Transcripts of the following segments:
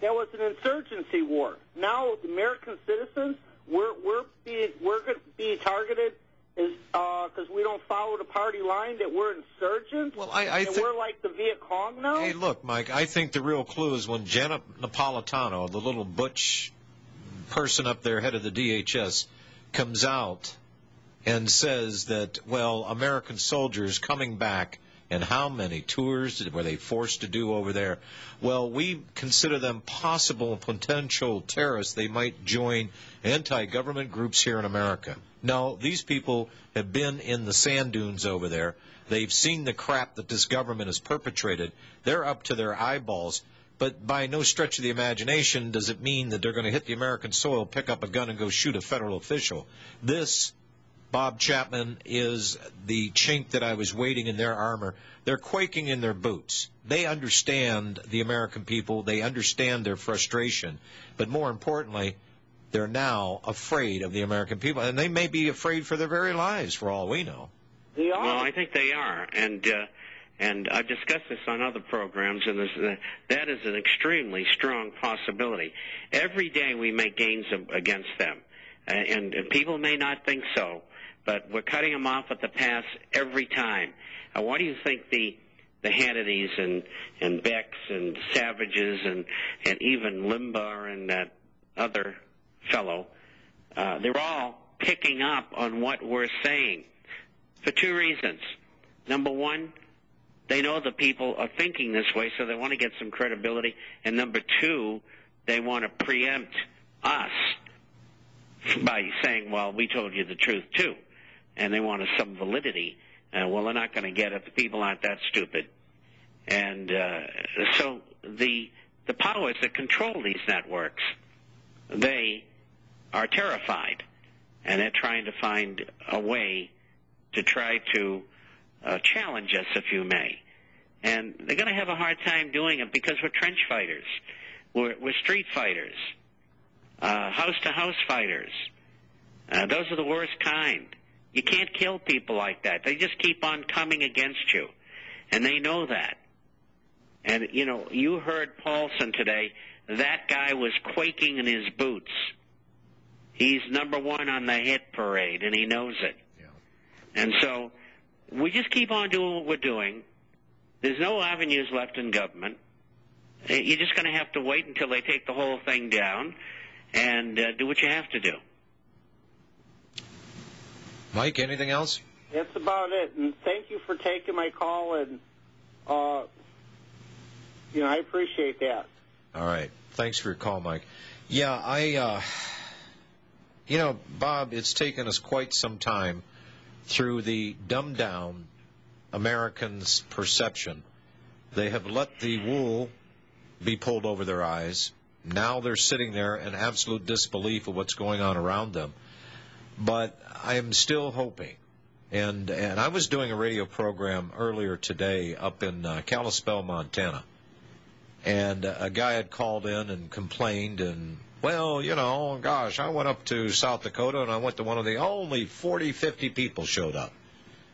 that was an insurgency war. Now, the American citizens, we're going to be targeted because we don't follow the party line, that we're insurgents. Well, I think we're like the Viet Cong now. Hey, look, Mike, I think the real clue is when Janet Napolitano, the little butch person up there, head of the DHS, comes out and says that, well, American soldiers coming back, and how many tours were they forced to do over there? Well, we consider them possible potential terrorists. They might join anti-government groups here in America. No, these people have been in the sand dunes over there. They've seen the crap that this government has perpetrated. They're up to their eyeballs. But by no stretch of the imagination does it mean that they're going to hit the American soil, pick up a gun, and go shoot a federal official. This, Bob Chapman, is the chink that I was waiting in their armor. They're quaking in their boots. They understand the American people. They understand their frustration. But more importantly, they're now afraid of the American people. And they may be afraid for their very lives, for all we know. They are. Well, I think they are. And I've discussed this on other programs, and that is an extremely strong possibility. Every day we make gains against them. And people may not think so, but we're cutting them off at the pass every time. What do you think the Hannitys and Becks and Savages and even Limbaugh and that other fellow, they're all picking up on what we're saying for two reasons. Number one, they know the people are thinking this way, so they want to get some credibility. And number two, they want to preempt us by saying, well, we told you the truth too. And they want some validity. Well, they're not going to get it. The people aren't that stupid. And so the powers that control these networks, they are terrified. And they're trying to find a way to try to challenge us, if you may. And they're going to have a hard time doing it because we're trench fighters. We're street fighters, house-to-house fighters. Those are the worst kind. You can't kill people like that. They just keep on coming against you, and they know that. And, you know, you heard Paulson today. That guy was quaking in his boots. He's number one on the hit parade, and he knows it. Yeah. And so we just keep on doing what we're doing. There's no avenues left in government. You're just going to have to wait until they take the whole thing down and do what you have to do. Mike, anything else? That's about it. And thank you for taking my call, and I appreciate that. All right. Thanks for your call, Mike. Yeah, Bob, it's taken us quite some time through the dumbed-down Americans' perception. They have let the wool be pulled over their eyes. Now they're sitting there in absolute disbelief of what's going on around them. But I am still hoping. And I was doing a radio program earlier today up in Kalispell, Montana. And a guy had called in and complained, and, well, gosh, I went up to South Dakota, and I went to one of the only 40, 50 people showed up.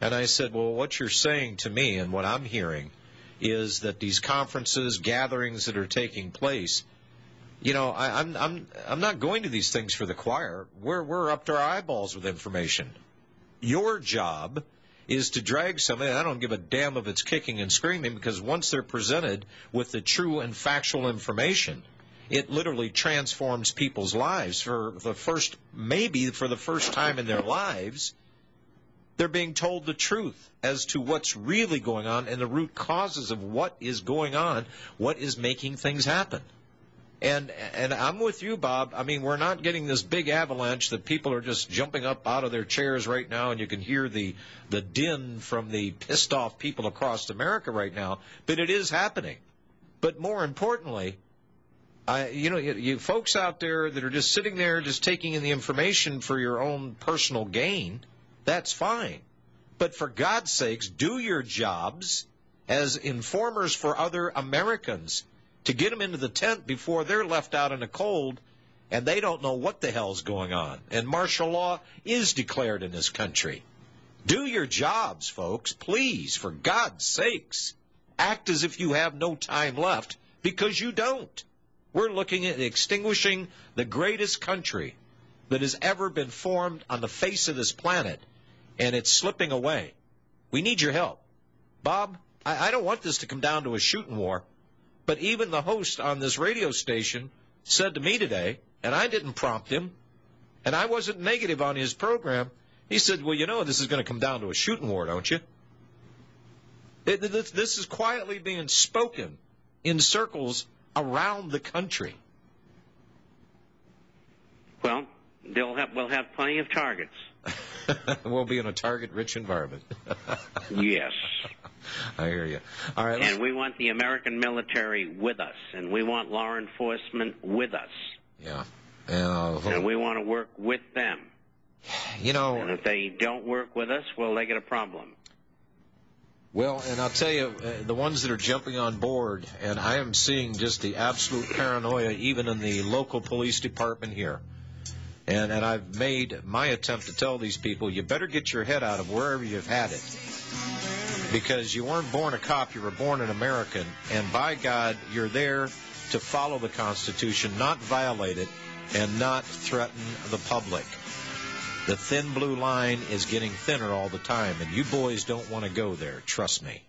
And I said, well, what you're saying to me and what I'm hearing is that these conferences, gatherings that are taking place, I'm not going to these things for the choir. We're up to our eyeballs with information. Your job is to drag somebody. I don't give a damn if it's kicking and screaming, because once they're presented with the true and factual information, it literally transforms people's lives. Maybe for the first time in their lives, they're being told the truth as to what's really going on and the root causes of what is going on, what is making things happen. And I'm with you, Bob. I mean, we're not getting this big avalanche that people are just jumping up out of their chairs right now, and you can hear the din from the pissed-off people across America right now. But it is happening. But more importantly, you folks out there that are just sitting there just taking in the information for your own personal gain, that's fine. But for God's sakes, do your jobs as informers for other Americans, to get them into the tent before they're left out in the cold and they don't know what the hell's going on. And martial law is declared in this country. Do your jobs, folks. Please, for God's sakes, act as if you have no time left, because you don't. We're looking at extinguishing the greatest country that has ever been formed on the face of this planet, and it's slipping away. We need your help. Bob, I don't want this to come down to a shooting war, but even the host on this radio station said to me today, and I didn't prompt him, and I wasn't negative on his program, he said, well, you know this is going to come down to a shooting war, don't you? This is quietly being spoken in circles around the country. Well, we'll have plenty of targets. We'll be in a target-rich environment. Yes. I hear you. All right. And we want the American military with us, and we want law enforcement with us. Yeah. And we want to work with them. You know. And if they don't work with us, well, they get a problem. Well, and I'll tell you, the ones that are jumping on board, and I am seeing just the absolute paranoia even in the local police department here. And I've made my attempt to tell these people, you better get your head out of wherever you've had it. Because you weren't born a cop, you were born an American. And by God, you're there to follow the Constitution, not violate it, and not threaten the public. The thin blue line is getting thinner all the time, and you boys don't want to go there. Trust me.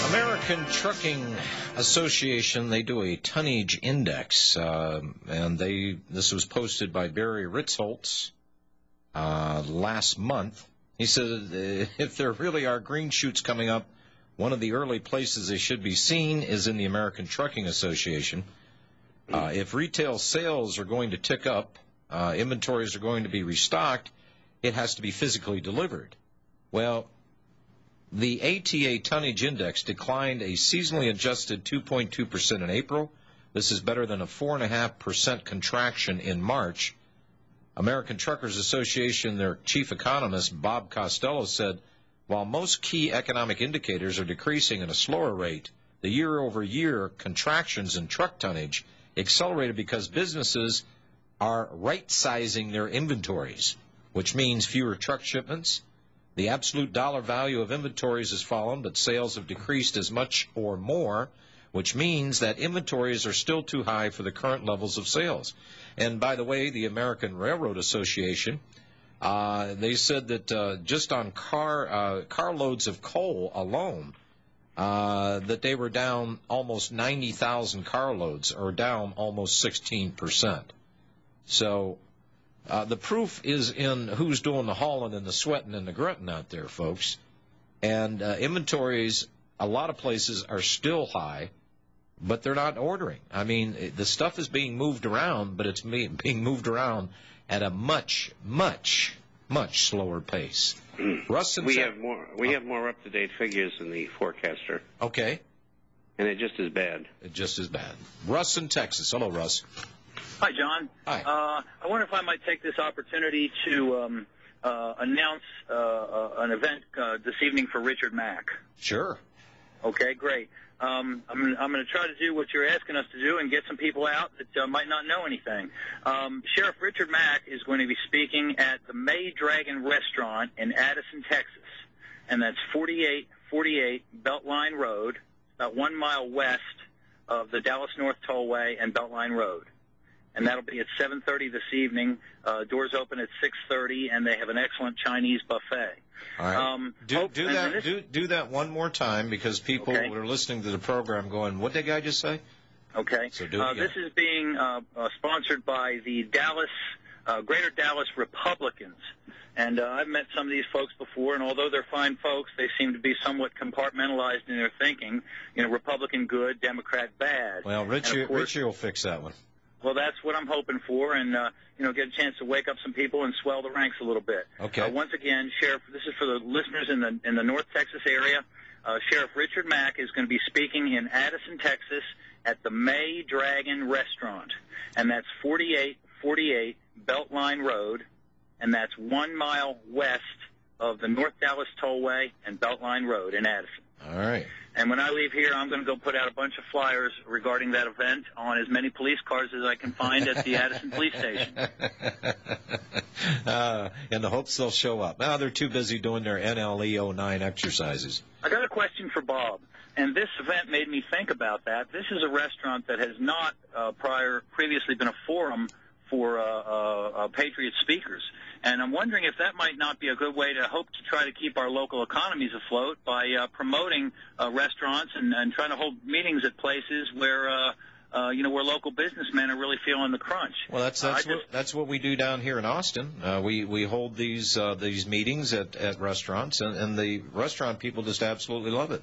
American Trucking Association, they do a tonnage index, and this was posted by Barry Ritholtz last month. He said if there really are green shoots coming up, one of the early places they should be seen is in the American Trucking Association. If retail sales are going to tick up, inventories are going to be restocked, it has to be physically delivered. Well, the ATA tonnage index declined a seasonally adjusted 2.2% in April. This is better than a 4.5% contraction in March. American Truckers Association, their chief economist, Bob Costello, said, while most key economic indicators are decreasing at a slower rate, the year-over-year contractions in truck tonnage accelerated because businesses are right-sizing their inventories, which means fewer truck shipments. The absolute dollar value of inventories has fallen, but sales have decreased as much or more, which means that inventories are still too high for the current levels of sales. And by the way, the American Railroad Association, they said that just on carloads of coal alone, that they were down almost 90,000 carloads, or down almost 16%. So the proof is in who's doing the hauling and the sweating and the grunting out there, folks. And inventories, a lot of places are still high, but they're not ordering. I mean, the stuff is being moved around, but it's being moved around at a much, much, much slower pace. Russ, we have more up-to-date figures in the forecaster. Okay. And it's just as bad. It's just as bad. Russ in Texas. Hello, Russ. Hi, John. Hi. I wonder if I might take this opportunity to announce an event this evening for Richard Mack. Sure. Okay, great. I'm going to try to do what you're asking us to do and get some people out that might not know anything. Sheriff Richard Mack is going to be speaking at the May Dragon Restaurant in Addison, Texas, and that's 4848 Beltline Road, about 1 mile west of the Dallas North Tollway and Beltline Road. And that'll be at 7:30 this evening. Doors open at 6:30, and they have an excellent Chinese buffet. All right. Do that one more time, because people Okay. who are listening to the program going, what did that guy just say? Okay. So do it again. This is being sponsored by the Greater Dallas Republicans. And I've met some of these folks before, and although they're fine folks, they seem to be somewhat compartmentalized in their thinking. You know, Republican good, Democrat bad. Well, Richie will fix that one. Well, that's what I'm hoping for, and get a chance to wake up some people and swell the ranks a little bit. Okay. Once again, Sheriff, this is for the listeners in the North Texas area. Sheriff Richard Mack is going to be speaking in Addison, Texas, at the May Dragon Restaurant, and that's 4848 Beltline Road, and that's 1 mile west of the North Dallas Tollway and Beltline Road in Addison. All right. And when I leave here, I'm going to go put out a bunch of flyers regarding that event on as many police cars as I can find at the Addison Police Station. In the hopes they'll show up. Now they're too busy doing their NLE 09 exercises. I got a question for Bob, and this event made me think about that. This is a restaurant that has not previously been a forum for Patriot speakers. And I'm wondering if that might not be a good way to hope to try to keep our local economies afloat by promoting restaurants and trying to hold meetings at places where, where local businessmen are really feeling the crunch. Well, that's what we do down here in Austin. We hold these meetings at restaurants, and the restaurant people just absolutely love it.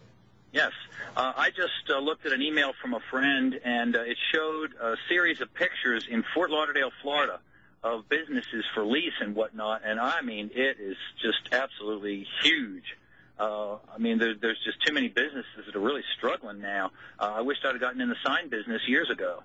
Yes. I just looked at an email from a friend, and it showed a series of pictures in Fort Lauderdale, Florida, of businesses for lease and whatnot, and I mean, it is just absolutely huge. There's just too many businesses that are really struggling now. I wished I'd have gotten in the sign business years ago.